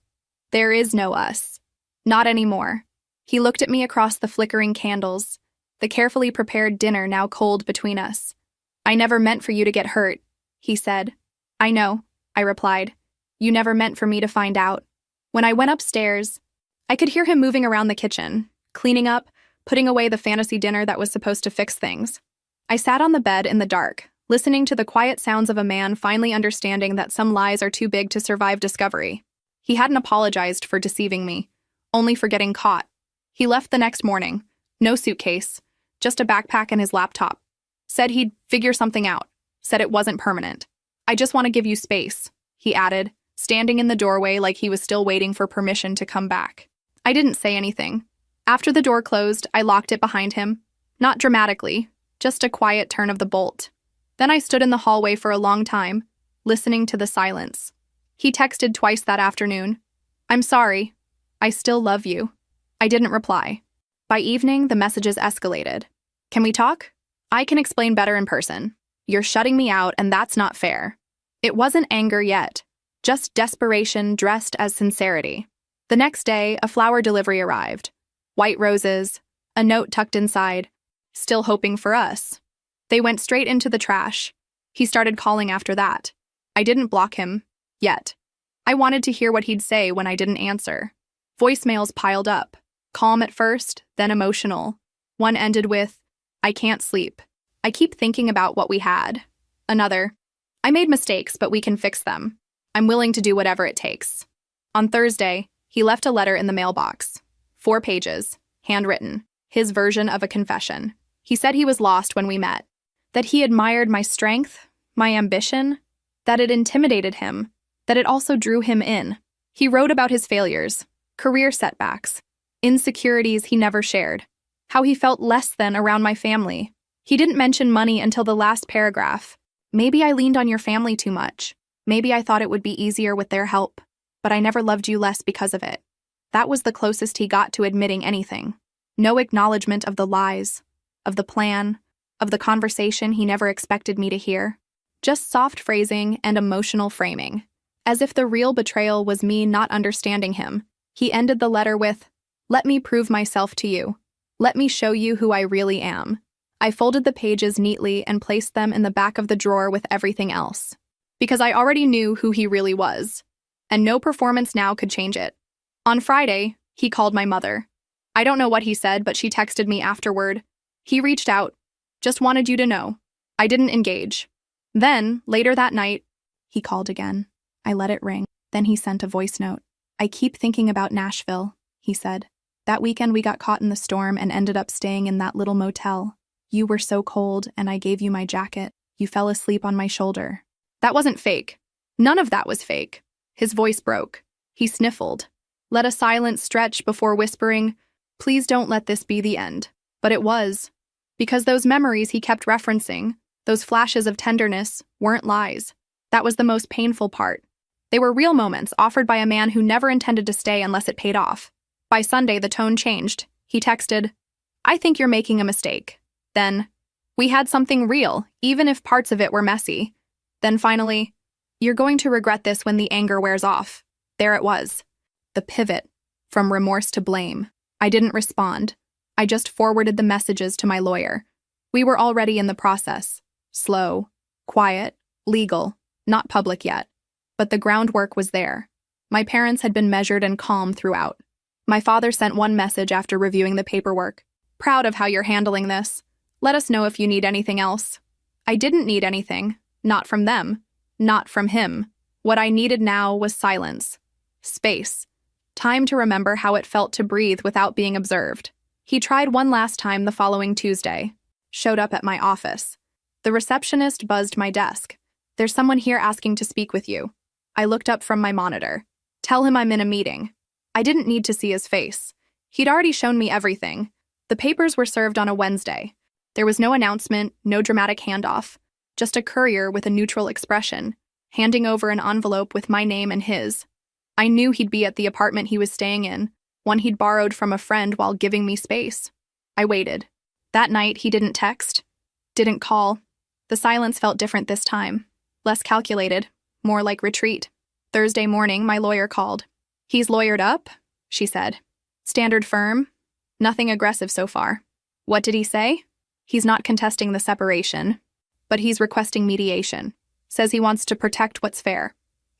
There is no us. Not anymore. He looked at me across the flickering candles, the carefully prepared dinner now cold between us. I never meant for you to get hurt, he said. I know, I replied. You never meant for me to find out. When I went upstairs, I could hear him moving around the kitchen, cleaning up, putting away the fantasy dinner that was supposed to fix things. I sat on the bed in the dark, listening to the quiet sounds of a man finally understanding that some lies are too big to survive discovery. He hadn't apologized for deceiving me, only for getting caught. He left the next morning, no suitcase, just a backpack and his laptop. Said he'd figure something out, said it wasn't permanent. I just want to give you space, he added, standing in the doorway like he was still waiting for permission to come back. I didn't say anything. After the door closed, I locked it behind him. Not dramatically, just a quiet turn of the bolt. Then I stood in the hallway for a long time, listening to the silence. He texted twice that afternoon. I'm sorry. I still love you. I didn't reply. By evening, the messages escalated. Can we talk? I can explain better in person. You're shutting me out, and that's not fair. It wasn't anger yet, just desperation dressed as sincerity. The next day, a flower delivery arrived. White roses, a note tucked inside, still hoping for us. They went straight into the trash. He started calling after that. I didn't block him, yet. I wanted to hear what he'd say when I didn't answer. Voicemails piled up, calm at first, then emotional. One ended with, I can't sleep. I keep thinking about what we had. Another, I made mistakes, but we can fix them. I'm willing to do whatever it takes. On Thursday, he left a letter in the mailbox. 4 pages, handwritten, his version of a confession. He said he was lost when we met, that he admired my strength, my ambition, that it intimidated him, that it also drew him in. He wrote about his failures, career setbacks, insecurities he never shared, how he felt less than around my family. He didn't mention money until the last paragraph. Maybe I leaned on your family too much. Maybe I thought it would be easier with their help, but I never loved you less because of it. That was the closest he got to admitting anything. No acknowledgement of the lies, of the plan, of the conversation he never expected me to hear. Just soft phrasing and emotional framing. As if the real betrayal was me not understanding him. He ended the letter with, let me prove myself to you. Let me show you who I really am. I folded the pages neatly and placed them in the back of the drawer with everything else. Because I already knew who he really was. And no performance now could change it. On Friday, he called my mother. I don't know what he said, but she texted me afterward. He reached out. Just wanted you to know. I didn't engage. Then, later that night, he called again. I let it ring. Then he sent a voice note. I keep thinking about Nashville, he said. That weekend we got caught in the storm and ended up staying in that little motel. You were so cold, and I gave you my jacket. You fell asleep on my shoulder. That wasn't fake. None of that was fake. His voice broke. He sniffled. Let a silence stretch before whispering, please don't let this be the end. But it was. Because those memories he kept referencing, those flashes of tenderness, weren't lies. That was the most painful part. They were real moments offered by a man who never intended to stay unless it paid off. By Sunday, the tone changed. He texted, I think you're making a mistake. Then, we had something real, even if parts of it were messy. Then finally, you're going to regret this when the anger wears off. There it was. The pivot, from remorse to blame. I didn't respond. I just forwarded the messages to my lawyer. We were already in the process. Slow, quiet, legal, not public yet. But the groundwork was there. My parents had been measured and calm throughout. My father sent one message after reviewing the paperwork. Proud of how you're handling this. Let us know if you need anything else. I didn't need anything. Not from them. Not from him. What I needed now was silence. Space. Time to remember how it felt to breathe without being observed. He tried one last time the following Tuesday. Showed up at my office. The receptionist buzzed my desk. There's someone here asking to speak with you. I looked up from my monitor. Tell him I'm in a meeting. I didn't need to see his face. He'd already shown me everything. The papers were served on a Wednesday. There was no announcement, no dramatic handoff. Just a courier with a neutral expression, handing over an envelope with my name and his. I knew he'd be at the apartment he was staying in, one he'd borrowed from a friend while giving me space. I waited. That night, he didn't text, didn't call. The silence felt different this time, less calculated, more like retreat. Thursday morning, my lawyer called. "He's lawyered up," she said. "Standard firm. Nothing aggressive so far." "What did he say?" "He's not contesting the separation, but he's requesting mediation. Says he wants to protect what's fair."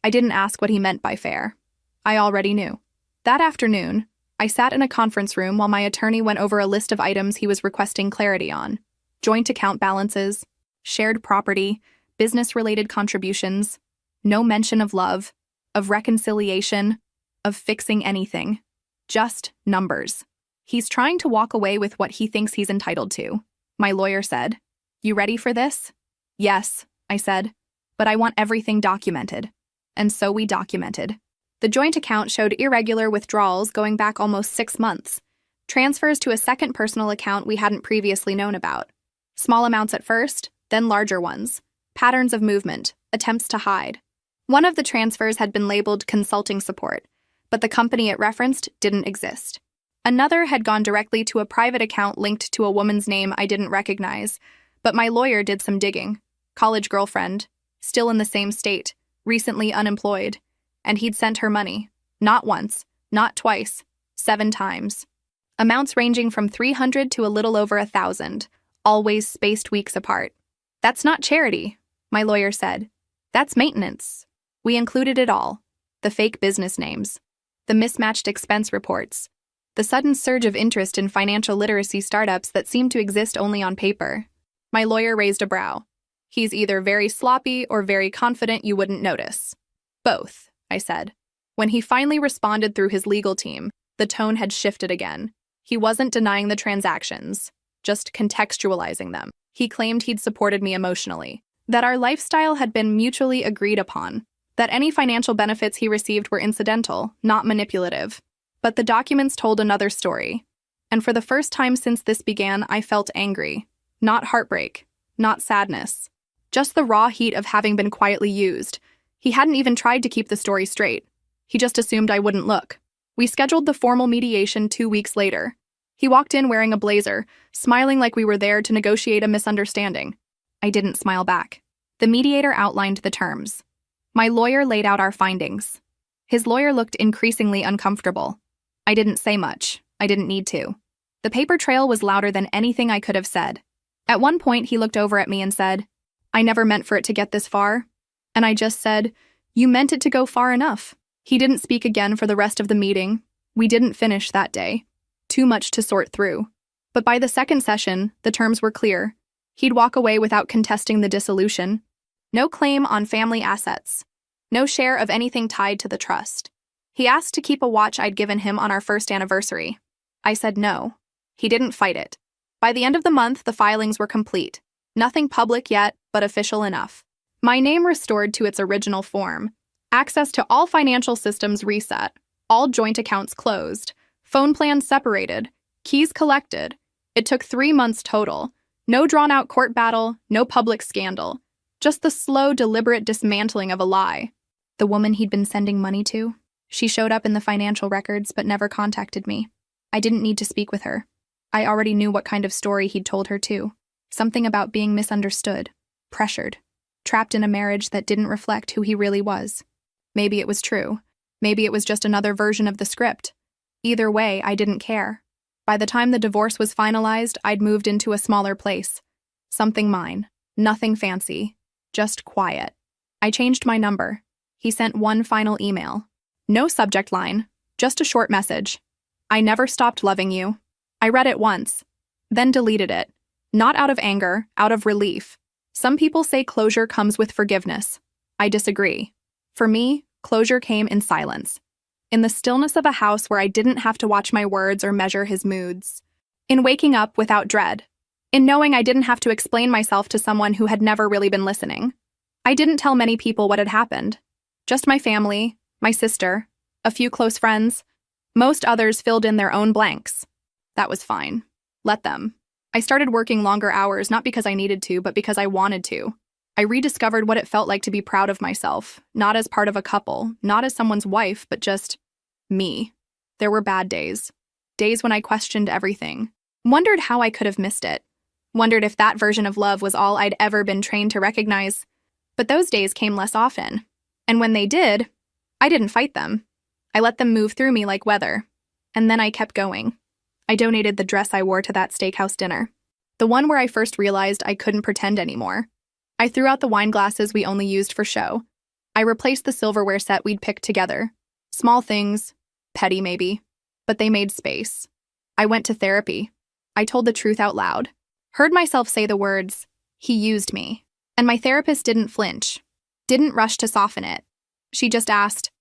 I didn't ask what he meant by fair. I already knew. That afternoon, I sat in a conference room while my attorney went over a list of items he was requesting clarity on: joint account balances, shared property, business-related contributions, no mention of love, of reconciliation, of fixing anything. Just numbers. "He's trying to walk away with what he thinks he's entitled to," my lawyer said. "You ready for this?" "Yes," I said, "but I want everything documented." And so we documented. The joint account showed irregular withdrawals going back almost 6 months, transfers to a second personal account we hadn't previously known about. Small amounts at first, then larger ones. Patterns of movement, attempts to hide. One of the transfers had been labeled consulting support, but the company it referenced didn't exist. Another had gone directly to a private account linked to a woman's name I didn't recognize, but my lawyer did some digging. College girlfriend, still in the same state, recently unemployed, and he'd sent her money. Not once, not twice, 7 times. Amounts ranging from 300 to a little over 1,000, always spaced weeks apart. "That's not charity," my lawyer said. "That's maintenance." We included it all: the fake business names, the mismatched expense reports, the sudden surge of interest in financial literacy startups that seemed to exist only on paper. My lawyer raised a brow. "He's either very sloppy or very confident you wouldn't notice." "Both," I said. When he finally responded through his legal team, the tone had shifted again. He wasn't denying the transactions, just contextualizing them. He claimed he'd supported me emotionally, that our lifestyle had been mutually agreed upon, that any financial benefits he received were incidental, not manipulative. But the documents told another story. And for the first time since this began, I felt angry. Not heartbreak, not sadness. Just the raw heat of having been quietly used. He hadn't even tried to keep the story straight. He just assumed I wouldn't look. We scheduled the formal mediation 2 weeks later. He walked in wearing a blazer, smiling like we were there to negotiate a misunderstanding. I didn't smile back. The mediator outlined the terms. My lawyer laid out our findings. His lawyer looked increasingly uncomfortable. I didn't say much. I didn't need to. The paper trail was louder than anything I could have said. At one point, he looked over at me and said, "I never meant for it to get this far." And I just said, "You meant it to go far enough." He didn't speak again for the rest of the meeting. We didn't finish that day. Too much to sort through. But by the second session, the terms were clear. He'd walk away without contesting the dissolution. No claim on family assets. No share of anything tied to the trust. He asked to keep a watch I'd given him on our first anniversary. I said no. He didn't fight it. By the end of the month, the filings were complete. Nothing public yet, but official enough. My name restored to its original form. Access to all financial systems reset. All joint accounts closed. Phone plans separated. Keys collected. It took 3 months total. No drawn-out court battle, no public scandal. Just the slow, deliberate dismantling of a lie. The woman he'd been sending money to? She showed up in the financial records but never contacted me. I didn't need to speak with her. I already knew what kind of story he'd told her too. Something about being misunderstood, pressured, trapped in a marriage that didn't reflect who he really was. Maybe it was true. Maybe it was just another version of the script. Either way, I didn't care. By the time the divorce was finalized, I'd moved into a smaller place. Something mine. Nothing fancy. Just quiet. I changed my number. He sent one final email. No subject line, just a short message. "I never stopped loving you." I read it once, then deleted it. Not out of anger, out of relief. Some people say closure comes with forgiveness. I disagree. For me, closure came in silence. In the stillness of a house where I didn't have to watch my words or measure his moods. In waking up without dread. In knowing I didn't have to explain myself to someone who had never really been listening. I didn't tell many people what had happened. Just my family, my sister, a few close friends. Most others filled in their own blanks. That was fine. Let them. I started working longer hours not because I needed to, but because I wanted to. I rediscovered what it felt like to be proud of myself, not as part of a couple, not as someone's wife, but just me. There were bad days. Days when I questioned everything. Wondered how I could have missed it. Wondered if that version of love was all I'd ever been trained to recognize. But those days came less often. And when they did, I didn't fight them. I let them move through me like weather. And then I kept going. I donated the dress I wore to that steakhouse dinner. The one where I first realized I couldn't pretend anymore. I threw out the wine glasses we only used for show. I replaced the silverware set we'd picked together. Small things, petty maybe, but they made space. I went to therapy. I told the truth out loud. Heard myself say the words, "He used me." And my therapist didn't flinch, didn't rush to soften it. She just asked,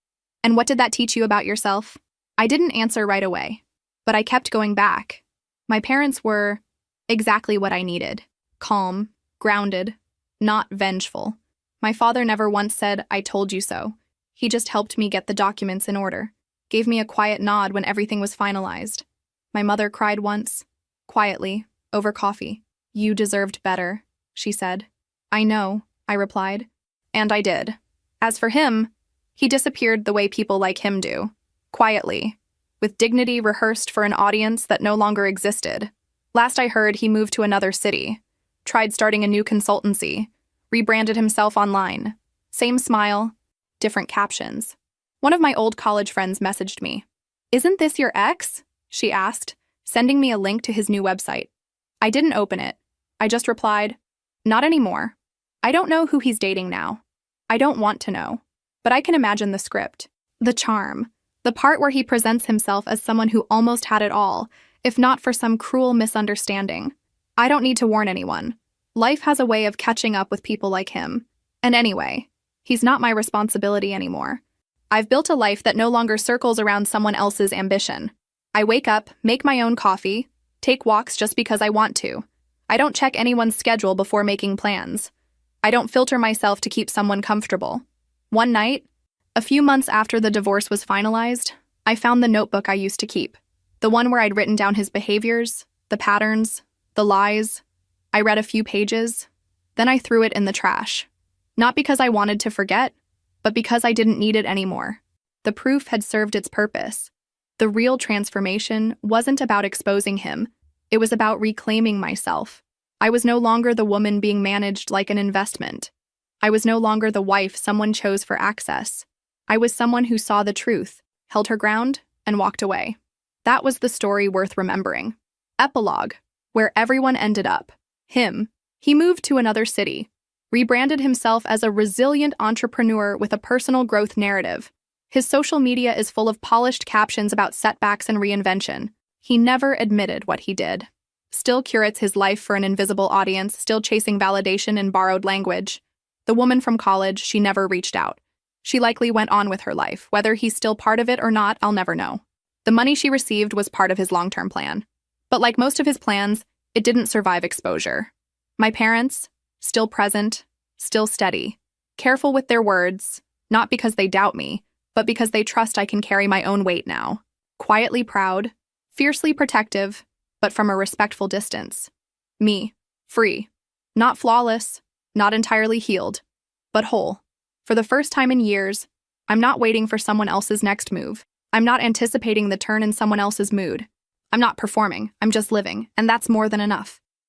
"And what did that teach you about yourself?" I didn't answer right away, but I kept going back. My parents were exactly what I needed. Calm, grounded, not vengeful. My father never once said, "I told you so." He just helped me get the documents in order, gave me a quiet nod when everything was finalized. My mother cried once, quietly, over coffee. "You deserved better," she said. "I know," I replied. And I did. As for him, he disappeared the way people like him do, quietly, with dignity rehearsed for an audience that no longer existed. Last I heard, he moved to another city, tried starting a new consultancy, rebranded himself online. Same smile, different captions. One of my old college friends messaged me. "Isn't this your ex?" she asked, sending me a link to his new website. I didn't open it. I just replied, "Not anymore. I don't know who he's dating now. I don't want to know. But I can imagine the script, the charm, the part where he presents himself as someone who almost had it all, if not for some cruel misunderstanding. I don't need to warn anyone. Life has a way of catching up with people like him. And anyway, he's not my responsibility anymore. I've built a life that no longer circles around someone else's ambition. I wake up, make my own coffee, take walks just because I want to. I don't check anyone's schedule before making plans. I don't filter myself to keep someone comfortable. One night, a few months after the divorce was finalized, I found the notebook I used to keep. The one where I'd written down his behaviors, the patterns, the lies. I read a few pages, then I threw it in the trash. Not because I wanted to forget, but because I didn't need it anymore. The proof had served its purpose. The real transformation wasn't about exposing him. It was about reclaiming myself. I was no longer the woman being managed like an investment. I was no longer the wife someone chose for access. I was someone who saw the truth, held her ground, and walked away. That was the story worth remembering. Epilogue, where everyone ended up. Him. He moved to another city, rebranded himself as a resilient entrepreneur with a personal growth narrative. His social media is full of polished captions about setbacks and reinvention. He never admitted what he did. Still curates his life for an invisible audience, still chasing validation in borrowed language. The woman from college, she never reached out. She likely went on with her life. Whether he's still part of it or not, I'll never know. The money she received was part of his long-term plan. But like most of his plans, it didn't survive exposure. My parents, still present, still steady. Careful with their words, not because they doubt me, but because they trust I can carry my own weight now. Quietly proud, fiercely protective, but from a respectful distance. Me, free. Not flawless, not entirely healed, but whole. For the first time in years, I'm not waiting for someone else's next move. I'm not anticipating the turn in someone else's mood. I'm not performing, I'm just living, and that's more than enough.